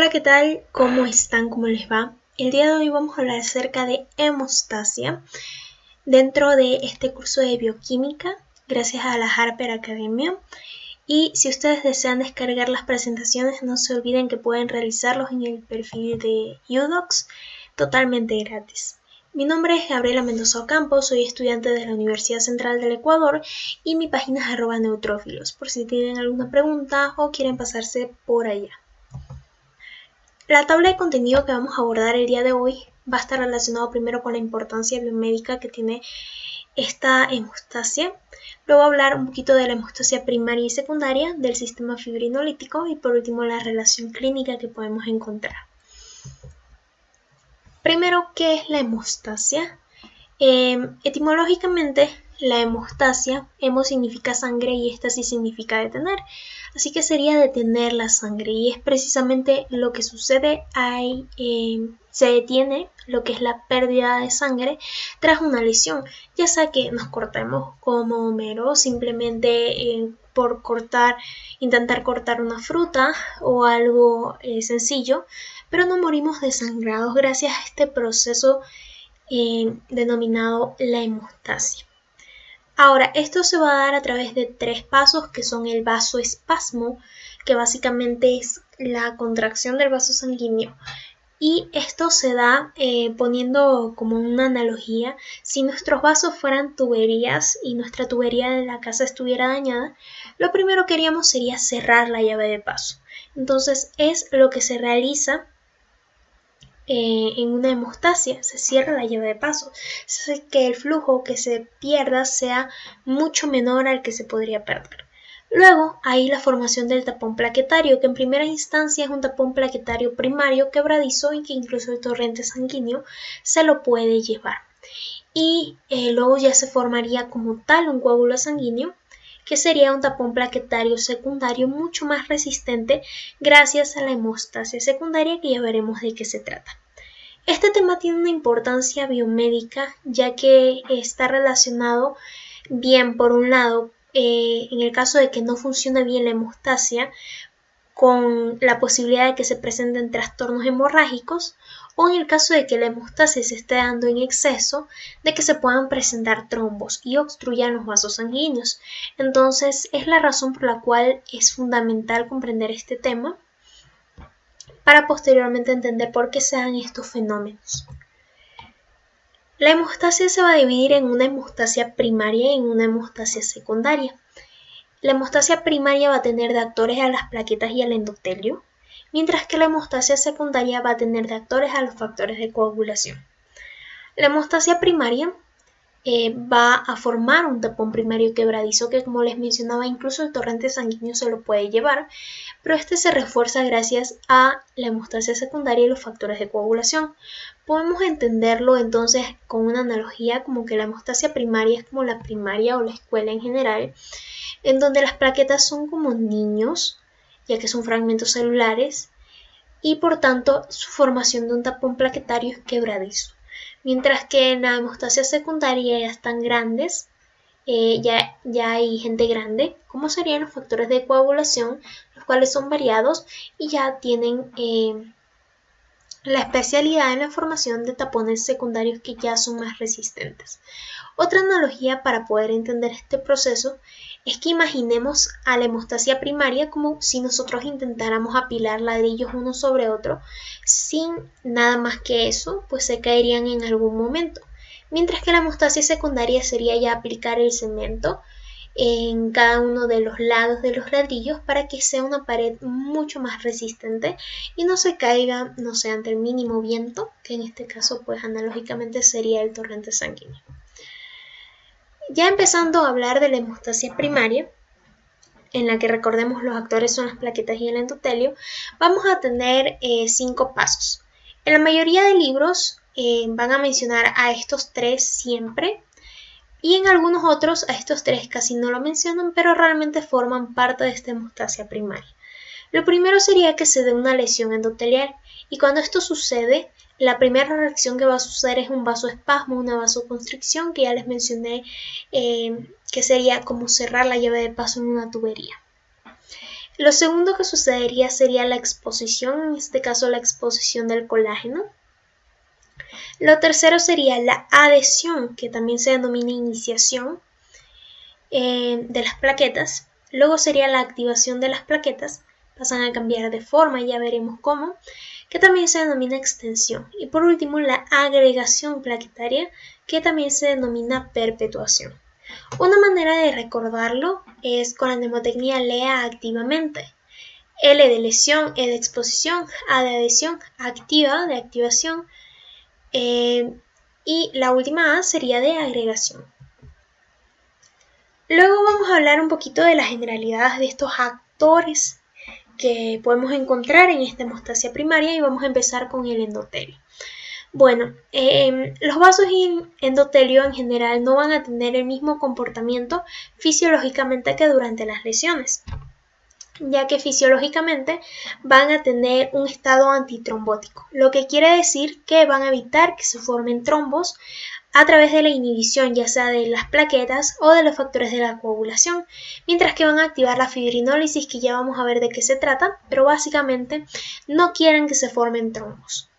Hola, ¿qué tal? ¿Cómo están? ¿Cómo les va? El día de hoy vamos a hablar acerca de hemostasia dentro de este curso de bioquímica gracias a la Harper Academia. Y si ustedes desean descargar las presentaciones, no se olviden que pueden realizarlos en el perfil de UDocs totalmente gratis. Mi nombre es Gabriela Mendoza Ocampo, soy estudiante de la Universidad Central del Ecuador y mi página es @neutrófilos, por si tienen alguna pregunta o quieren pasarse por allá. La tabla de contenido que vamos a abordar el día de hoy va a estar relacionado primero con la importancia biomédica que tiene esta hemostasia. Luego hablar un poquito de la hemostasia primaria y secundaria, del sistema fibrinolítico y por último la relación clínica que podemos encontrar. Primero, ¿qué es la hemostasia? Etimológicamente, la hemostasia, hemo significa sangre y éstasis significa detener, así que sería detener la sangre y es precisamente lo que sucede ahí, se detiene lo que es la pérdida de sangre tras una lesión, ya sea que nos cortemos como Homero simplemente por intentar cortar una fruta o algo sencillo, pero no morimos desangrados gracias a este proceso denominado la hemostasia. Ahora, esto se va a dar a través de 3 pasos que son el vasoespasmo, que básicamente es la contracción del vaso sanguíneo, y esto se da poniendo como una analogía: si nuestros vasos fueran tuberías y nuestra tubería de la casa estuviera dañada, lo primero que haríamos sería cerrar la llave de paso. Entonces es lo que se realiza en una hemostasia, se cierra la llave de paso, se hace que el flujo que se pierda sea mucho menor al que se podría perder. Luego hay la formación del tapón plaquetario, que en primera instancia es un tapón plaquetario primario quebradizo y que incluso el torrente sanguíneo se lo puede llevar. Y luego ya se formaría como tal un coágulo sanguíneo, que sería un tapón plaquetario secundario mucho más resistente gracias a la hemostasia secundaria, que ya veremos de qué se trata. Este tema tiene una importancia biomédica, ya que está relacionado bien, por un lado, en el caso de que no funcione bien la hemostasia, con la posibilidad de que se presenten trastornos hemorrágicos, o en el caso de que la hemostasia se esté dando en exceso, de que se puedan presentar trombos y obstruyan los vasos sanguíneos. Entonces, es la razón por la cual es fundamental comprender este tema para posteriormente entender por qué se dan estos fenómenos. La hemostasia se va a dividir en una hemostasia primaria y en una hemostasia secundaria. La hemostasia primaria va a tener de actores a las plaquetas y al endotelio, mientras que la hemostasia secundaria va a tener de actores a los factores de coagulación. La hemostasia primaria va a formar un tapón primario quebradizo que, como les mencionaba, incluso el torrente sanguíneo se lo puede llevar, pero este se refuerza gracias a la hemostasia secundaria y los factores de coagulación. Podemos entenderlo entonces con una analogía como que la hemostasia primaria es como la primaria o la escuela en general, en donde las plaquetas son como niños, ya que son fragmentos celulares, y por tanto su formación de un tapón plaquetario es quebradizo. Mientras que en la hemostasia secundaria ya están grandes, ya hay gente grande, como serían los factores de coagulación, los cuales son variados y ya tienen la especialidad en la formación de tapones secundarios que ya son más resistentes. Otra analogía para poder entender este proceso es que imaginemos a la hemostasia primaria como si nosotros intentáramos apilar ladrillos uno sobre otro, sin nada más que eso, pues se caerían en algún momento. Mientras que la hemostasia secundaria sería ya aplicar el cemento en cada uno de los lados de los ladrillos para que sea una pared mucho más resistente y no se caiga, no sé, ante el mínimo viento, que en este caso pues analógicamente sería el torrente sanguíneo. Ya empezando a hablar de la hemostasia primaria, en la que recordemos los actores son las plaquetas y el endotelio, vamos a tener 5 pasos. En la mayoría de libros van a mencionar a estos 3 siempre, y en algunos otros a estos 3 casi no lo mencionan, pero realmente forman parte de esta hemostasia primaria. Lo primero sería que se dé una lesión endotelial, y cuando esto sucede, la primera reacción que va a suceder es un vasoespasmo, una vasoconstricción, que ya les mencioné, que sería como cerrar la llave de paso en una tubería. Lo segundo que sucedería sería la exposición, en este caso la exposición del colágeno. Lo tercero sería la adhesión, que también se denomina iniciación de las plaquetas. Luego sería la activación de las plaquetas, pasan a cambiar de forma, ya veremos cómo, que también se denomina extensión. Y por último la agregación plaquetaria, que también se denomina perpetuación. Una manera de recordarlo es con la mnemotecnia lea activamente. L de lesión, E de exposición, A de adhesión, activa de activación y la última A sería de agregación. Luego vamos a hablar un poquito de las generalidades de estos actores que podemos encontrar en esta hemostasia primaria y vamos a empezar con el endotelio. Bueno, los vasos endotelio en general no van a tener el mismo comportamiento fisiológicamente que durante las lesiones, ya que fisiológicamente van a tener un estado antitrombótico, lo que quiere decir que van a evitar que se formen trombos a través de la inhibición ya sea de las plaquetas o de los factores de la coagulación, mientras que van a activar la fibrinólisis, que ya vamos a ver de qué se trata, pero básicamente no quieren que se formen trombos.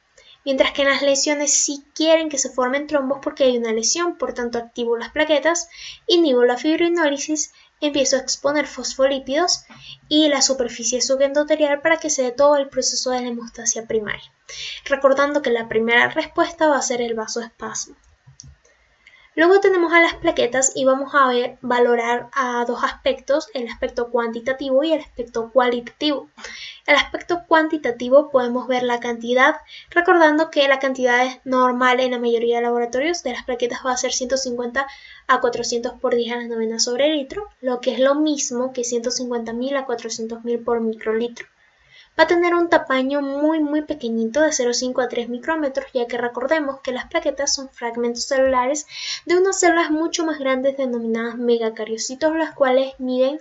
Mientras que en las lesiones sí quieren que se formen trombos porque hay una lesión, por tanto activo las plaquetas, inhibo la fibrinólisis, empiezo a exponer fosfolípidos y la superficie subendotelial para que se dé todo el proceso de la hemostasia primaria. Recordando que la primera respuesta va a ser el vasoespasmo. Luego tenemos a las plaquetas y vamos a valorar a dos aspectos, el aspecto cuantitativo y el aspecto cualitativo. El aspecto cuantitativo podemos ver la cantidad, recordando que la cantidad es normal en la mayoría de laboratorios de las plaquetas va a ser 150 a 400 por 10 a la novena sobre litro, lo que es lo mismo que 150.000 a 400.000 por microlitro. Va a tener un tamaño muy pequeñito de 0,5 a 3 micrómetros, ya que recordemos que las plaquetas son fragmentos celulares de unas células mucho más grandes denominadas megacariocitos, las cuales miden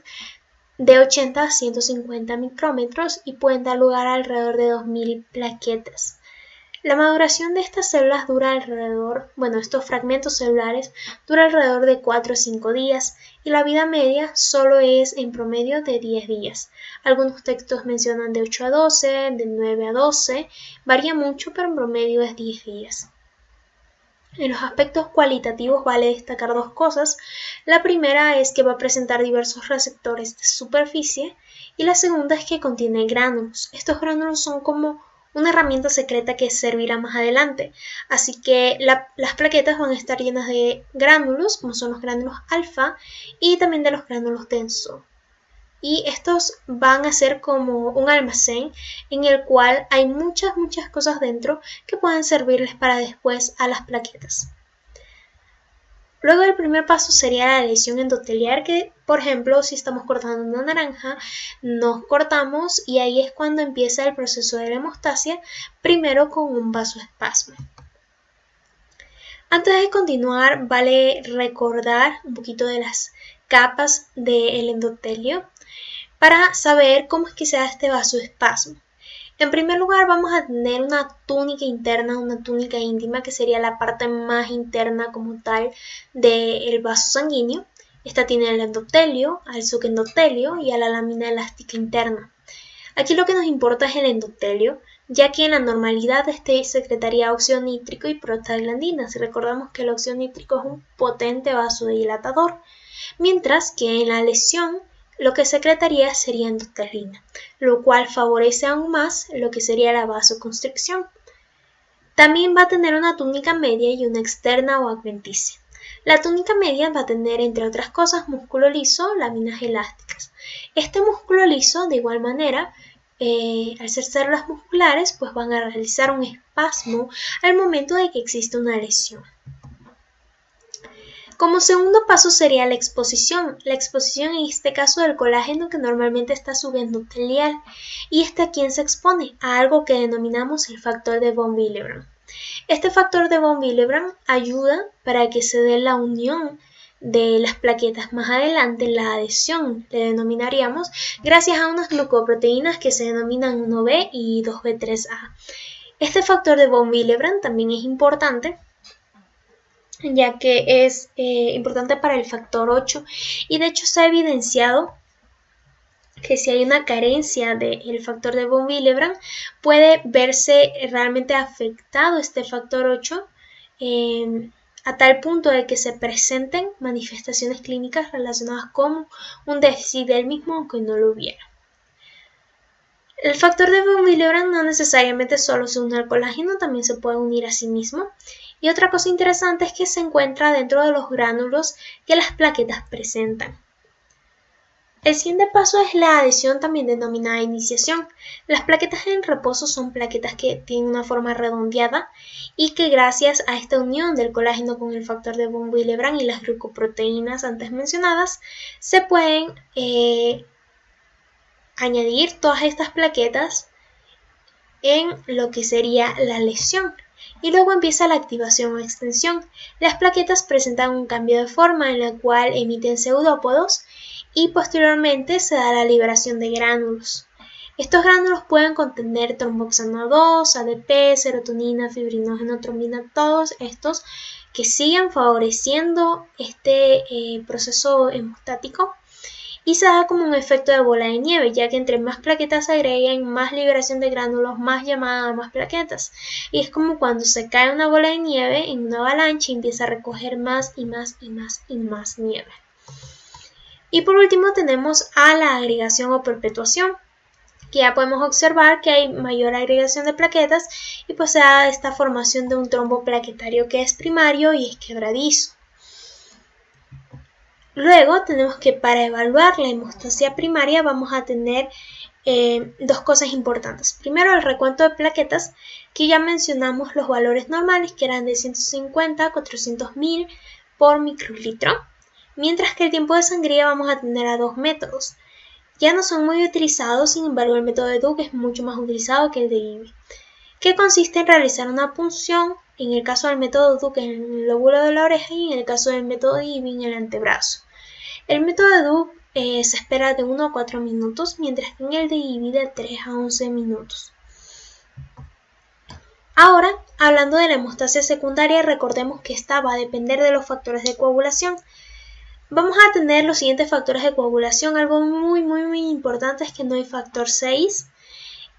de 80 a 150 micrómetros y pueden dar lugar a alrededor de 2.000 plaquetas. La maduración de estas células dura alrededor, estos fragmentos celulares dura alrededor de 4 o 5 días y la vida media solo es en promedio de 10 días. Algunos textos mencionan de 8 a 12, de 9 a 12, varía mucho, pero en promedio es 10 días. En los aspectos cualitativos vale destacar dos cosas. La primera es que va a presentar diversos receptores de superficie y la segunda es que contiene gránulos. Estos gránulos son como una herramienta secreta que servirá más adelante, así que las plaquetas van a estar llenas de gránulos, como son los gránulos alfa y también de los gránulos denso. Y estos van a ser como un almacén en el cual hay muchas cosas dentro que pueden servirles para después a las plaquetas. Luego el primer paso sería la lesión endotelial, que por ejemplo si estamos cortando una naranja, nos cortamos y ahí es cuando empieza el proceso de la hemostasia, primero con un vasoespasmo. Antes de continuar, vale recordar un poquito de las capas del endotelio para saber cómo es que se da este vasoespasmo. En primer lugar vamos a tener una túnica interna, una túnica íntima, que sería la parte más interna como tal del vaso sanguíneo. Esta tiene el endotelio, al subendotelio y a la lámina elástica interna. Aquí lo que nos importa es el endotelio, ya que en la normalidad este secretaría óxido nítrico y prostaglandinas. Si recordamos que el óxido nítrico es un potente vasodilatador, mientras que en la lesión lo que secretaría sería endotelina, lo cual favorece aún más lo que sería la vasoconstricción. También va a tener una túnica media y una externa o adventicia. La túnica media va a tener, entre otras cosas, músculo liso, láminas elásticas. Este músculo liso, de igual manera, al ser células musculares, pues van a realizar un espasmo al momento de que existe una lesión. Como segundo paso sería la exposición en este caso del colágeno, que normalmente está subendotelial, y ¿a quién se expone? A algo que denominamos el factor de von Willebrand. Este factor de von Willebrand ayuda para que se dé la unión de las plaquetas más adelante, la adhesión le denominaríamos, gracias a unas glucoproteínas que se denominan 1B y 2B3A. Este factor de von Willebrand también es importante, ya que es importante para el factor 8 y de hecho se ha evidenciado que si hay una carencia del factor de von Willebrand, puede verse realmente afectado este factor 8 a tal punto de que se presenten manifestaciones clínicas relacionadas con un déficit del mismo, aunque no lo hubiera. El factor de von Willebrand no necesariamente solo se une al colágeno, también se puede unir a sí mismo. Y otra cosa interesante es que se encuentra dentro de los gránulos que las plaquetas presentan. El siguiente paso es la adhesión, también denominada iniciación. Las plaquetas en reposo son plaquetas que tienen una forma redondeada y que gracias a esta unión del colágeno con el factor de von Willebrand y las glucoproteínas antes mencionadas, se pueden añadir todas estas plaquetas en lo que sería la lesión. Y luego empieza la activación o extensión. Las plaquetas presentan un cambio de forma en la cual emiten pseudópodos y posteriormente se da la liberación de gránulos. Estos gránulos pueden contener tromboxano 2, ADP, serotonina, fibrinógeno, trombina, todos estos que siguen favoreciendo este proceso hemostático. Y se da como un efecto de bola de nieve, ya que entre más plaquetas se agreguen, más liberación de gránulos, más llamada a más plaquetas. Y es como cuando se cae una bola de nieve en una avalancha y empieza a recoger más y más y más y más nieve. Y por último tenemos a la agregación o perpetuación, que ya podemos observar que hay mayor agregación de plaquetas y pues se da esta formación de un trombo plaquetario que es primario y es quebradizo. Luego tenemos que para evaluar la hemostasia primaria vamos a tener dos cosas importantes. Primero, el recuento de plaquetas, que ya mencionamos los valores normales que eran de 150 a 400.000 por microlitro, mientras que el tiempo de sangría vamos a tener a dos métodos. Ya no son muy utilizados, sin embargo el método de Duke es mucho más utilizado que el de Ivy, que consiste en realizar una punción, en el caso del método Duke en el lóbulo de la oreja y en el caso del método de Ivy en el antebrazo. El método de Duke se espera de 1 a 4 minutos, mientras que en el de Ivy de 3 a 11 minutos. Ahora, hablando de la hemostasia secundaria, recordemos que esta va a depender de los factores de coagulación. Vamos a tener los siguientes factores de coagulación. Algo muy importante es que no hay factor 6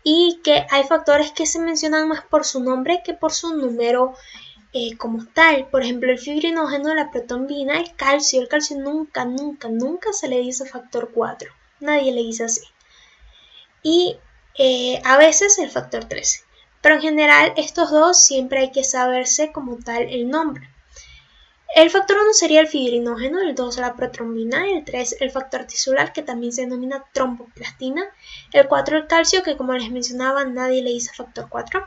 y que hay factores que se mencionan más por su nombre que por su número como tal. Por ejemplo, el fibrinógeno, la protombina, el calcio. El calcio nunca se le dice factor 4. Nadie le dice así. Y a veces el factor 13. Pero en general estos dos siempre hay que saberse como tal el nombre. El factor 1 sería el fibrinógeno, el 2 la protrombina, el 3 el factor tisular que también se denomina tromboplastina, el 4 el calcio que como les mencionaba nadie le dice factor 4,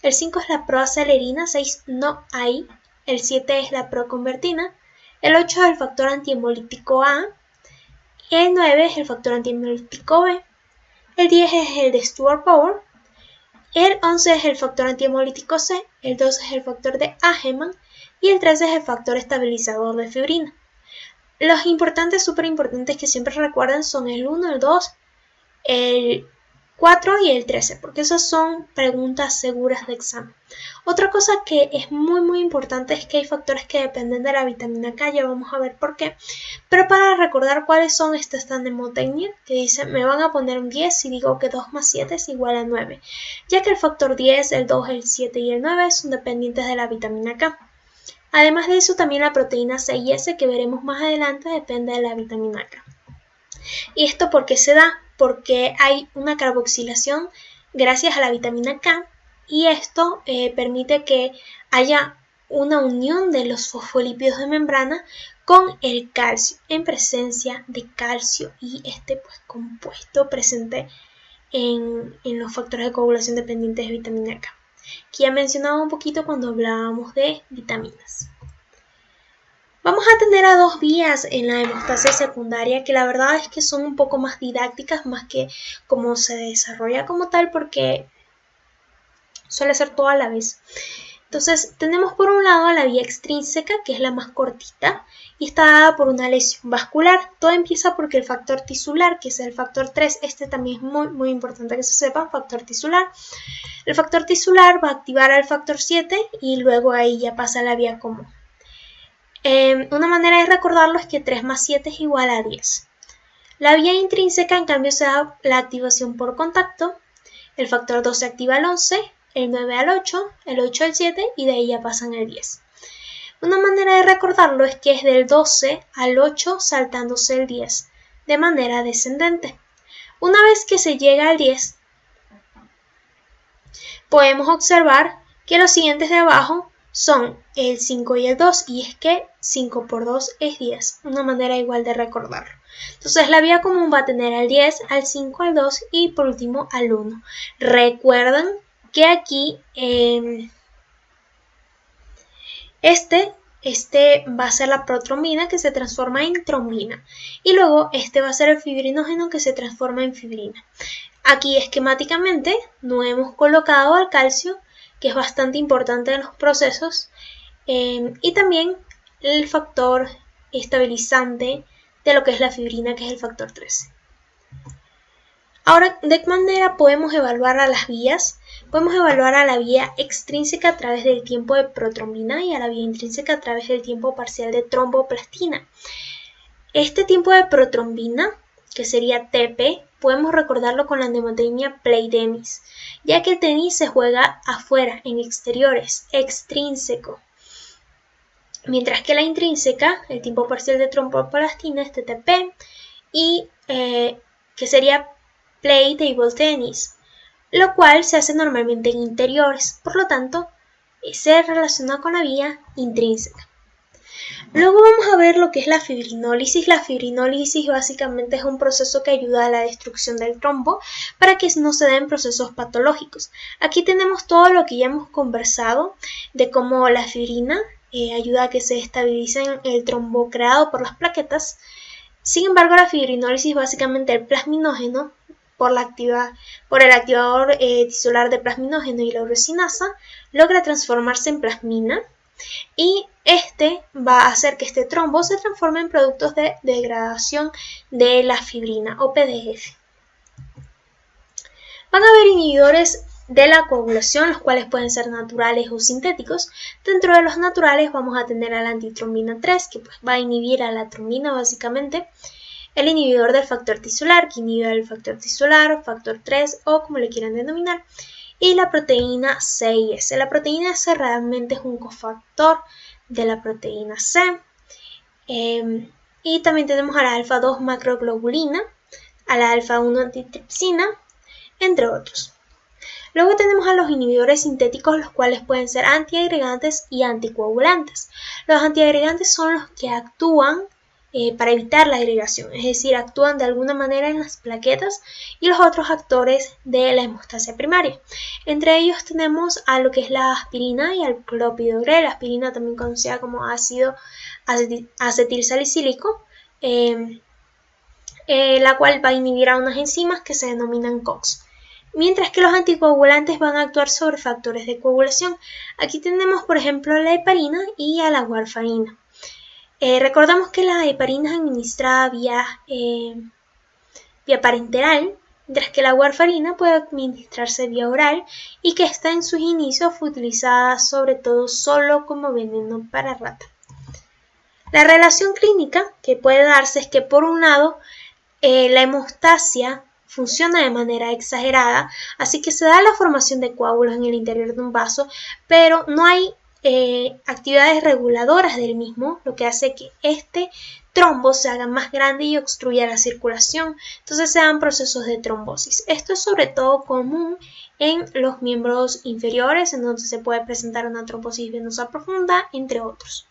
el 5 es la proacelerina, 6 no hay, el 7 es la proconvertina, el 8 es el factor antihemolítico A, el 9 es el factor antihemolítico B, el 10 es el de Stewart-Power, el 11 es el factor antihemolítico C, el 12 es el factor de Angelman y el 13 es el factor estabilizador de fibrina. Los importantes, súper importantes que siempre recuerden son el 1, el 2, el 4 y el 13, porque esas son preguntas seguras de examen. Otra cosa que es muy importante es que hay factores que dependen de la vitamina K, ya vamos a ver por qué. Pero para recordar cuáles son, esta está mnemotecnia, que dice, me van a poner un 10 si digo que 2 más 7 es igual a 9, ya que el factor 10, el 2, el 7 y el 9 son dependientes de la vitamina K. Además de eso, también la proteína C y S, que veremos más adelante, depende de la vitamina K. ¿Y esto por qué se da? Porque hay una carboxilación gracias a la vitamina K y esto permite que haya una unión de los fosfolípidos de membrana con el calcio, en presencia de calcio y este compuesto presente en los factores de coagulación dependientes de vitamina K, que ya mencionaba un poquito cuando hablábamos de vitaminas. Vamos a tener a dos vías en la hemostasia secundaria que la verdad es que son un poco más didácticas, más que cómo se desarrolla como tal, porque suele ser todo a la vez. Entonces tenemos por un lado la vía extrínseca, que es la más cortita y está dada por una lesión vascular. Todo empieza porque el factor tisular, que es el factor 3, este también es muy importante que se sepa, factor tisular. El factor tisular va a activar al factor 7 y luego ahí ya pasa a la vía común. Una manera de recordarlo es que 3 más 7 es igual a 10. La vía intrínseca, en cambio, se da la activación por contacto. El factor 2 se activa al 11, el 9 al 8, el 8 al 7 y de ahí ya pasan al 10. Una manera de recordarlo es que es del 12 al 8 saltándose el 10, de manera descendente. Una vez que se llega al 10, podemos observar que los siguientes de abajo son el 5 y el 2, y es que 5 por 2 es 10, una manera igual de recordarlo. Entonces la vía común va a tener al 10, al 5, al 2 y por último al 1. Recuerden que aquí este va a ser la protrombina, que se transforma en trombina, y luego este va a ser el fibrinógeno, que se transforma en fibrina. Aquí esquemáticamente no hemos colocado al calcio, que es bastante importante en los procesos, y también el factor estabilizante de lo que es la fibrina, que es el factor 13. Ahora, ¿de qué manera podemos evaluar a las vías? Podemos evaluar a la vía extrínseca a través del tiempo de protrombina y a la vía intrínseca a través del tiempo parcial de tromboplastina. Este tiempo de protrombina, que sería TP, podemos recordarlo con la mnemotecnia play tenis, ya que el tenis se juega afuera, en exteriores, extrínseco. Mientras que la intrínseca, el tiempo parcial de tromboplastina, es TTP, y que sería play table tennis, lo cual se hace normalmente en interiores, por lo tanto, se relaciona con la vía intrínseca. Luego vamos a ver lo que es la fibrinólisis. La fibrinólisis básicamente es un proceso que ayuda a la destrucción del trombo para que no se den procesos patológicos. Aquí tenemos todo lo que ya hemos conversado de cómo la fibrina ayuda a que se estabilice el trombo creado por las plaquetas. Sin embargo, la fibrinólisis, básicamente el plasminógeno, por el activador tisular de plasminógeno y la urosinasa, logra transformarse en plasmina, y este va a hacer que este trombo se transforme en productos de degradación de la fibrina o PDF. Van a haber inhibidores de la coagulación, los cuales pueden ser naturales o sintéticos. Dentro de los naturales vamos a tener a la antitrombina 3, que pues va a inhibir a la trombina básicamente. El inhibidor del factor tisular, que inhibe el factor tisular, factor 3 o como le quieran denominar. Y la proteína C y S. La proteína C realmente es un cofactor de la proteína C. Y también tenemos a la alfa-2 macroglobulina, a la alfa-1 antitripsina, entre otros. Luego tenemos a los inhibidores sintéticos, los cuales pueden ser antiagregantes y anticoagulantes. Los antiagregantes son los que actúan para evitar la agregación, es decir, actúan de alguna manera en las plaquetas, y los otros actores de la hemostasia primaria. Entre ellos tenemos a lo que es la aspirina y al clopidogrel, la aspirina también conocida como ácido acetilsalicílico, la cual va a inhibir a unas enzimas que se denominan COX. Mientras que los anticoagulantes van a actuar sobre factores de coagulación. Aquí tenemos, por ejemplo, a la heparina y a la warfarina. Recordamos que la heparina es administrada vía parenteral, mientras que la warfarina puede administrarse vía oral, y que esta en sus inicios fue utilizada sobre todo solo como veneno para rata. La relación clínica que puede darse es que, por un lado, la hemostasia funciona de manera exagerada, así que se da la formación de coágulos en el interior de un vaso, pero no hay actividades reguladoras del mismo, lo que hace que este trombo se haga más grande y obstruya la circulación. Entonces se dan procesos de trombosis. Esto es sobre todo común en los miembros inferiores, en donde se puede presentar una trombosis venosa profunda, entre otros.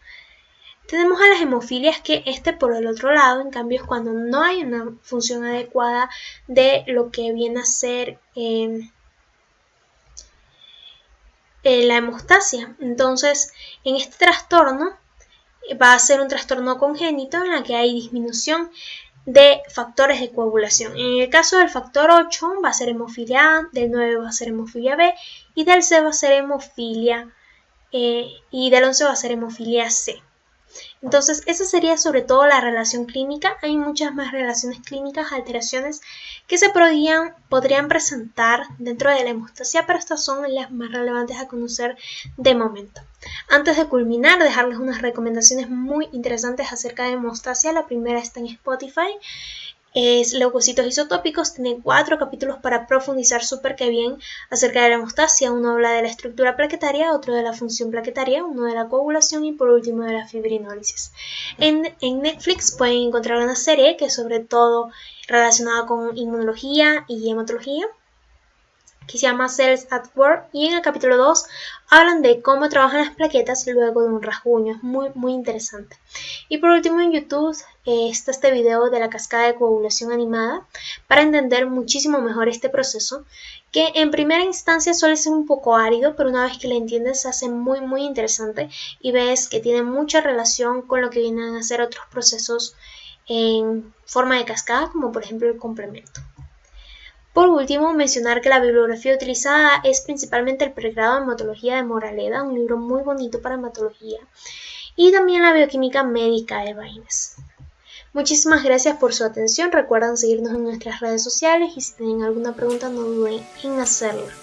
Tenemos a las hemofilias, que por el otro lado, en cambio, es cuando no hay una función adecuada de lo que viene a ser la hemostasia. Entonces, en este trastorno va a ser un trastorno congénito en la que hay disminución de factores de coagulación. En el caso del factor 8 va a ser hemofilia A, del 9 va a ser hemofilia B, y del C va a ser hemofilia y del 11 va a ser hemofilia C. Entonces, esa sería sobre todo la relación clínica. Hay muchas más relaciones clínicas, alteraciones que se podrían presentar dentro de la hemostasia, pero estas son las más relevantes a conocer de momento. Antes de culminar, dejarles unas recomendaciones muy interesantes acerca de hemostasia. La primera está en Spotify. es Leucocitos isotópicos, tiene 4 capítulos para profundizar súper que bien acerca de la hemostasia. Uno habla de la estructura plaquetaria, otro de la función plaquetaria, uno de la coagulación y por último de la fibrinólisis. En Netflix pueden encontrar una serie que es sobre todo relacionada con inmunología y hematología, que se llama Cells at Work, y en el capítulo 2 hablan de cómo trabajan las plaquetas luego de un rasguño. Es muy interesante. Y por último en YouTube está este video de la cascada de coagulación animada para entender muchísimo mejor este proceso, que en primera instancia suele ser un poco árido, pero una vez que lo entiendes se hace muy interesante y ves que tiene mucha relación con lo que vienen a ser otros procesos en forma de cascada, como por ejemplo el complemento. Por último, mencionar que la bibliografía utilizada es principalmente el pregrado en hematología de Moraleda, un libro muy bonito para hematología, y también la bioquímica médica de Baines. Muchísimas gracias por su atención, recuerden seguirnos en nuestras redes sociales y si tienen alguna pregunta no duden en hacerla.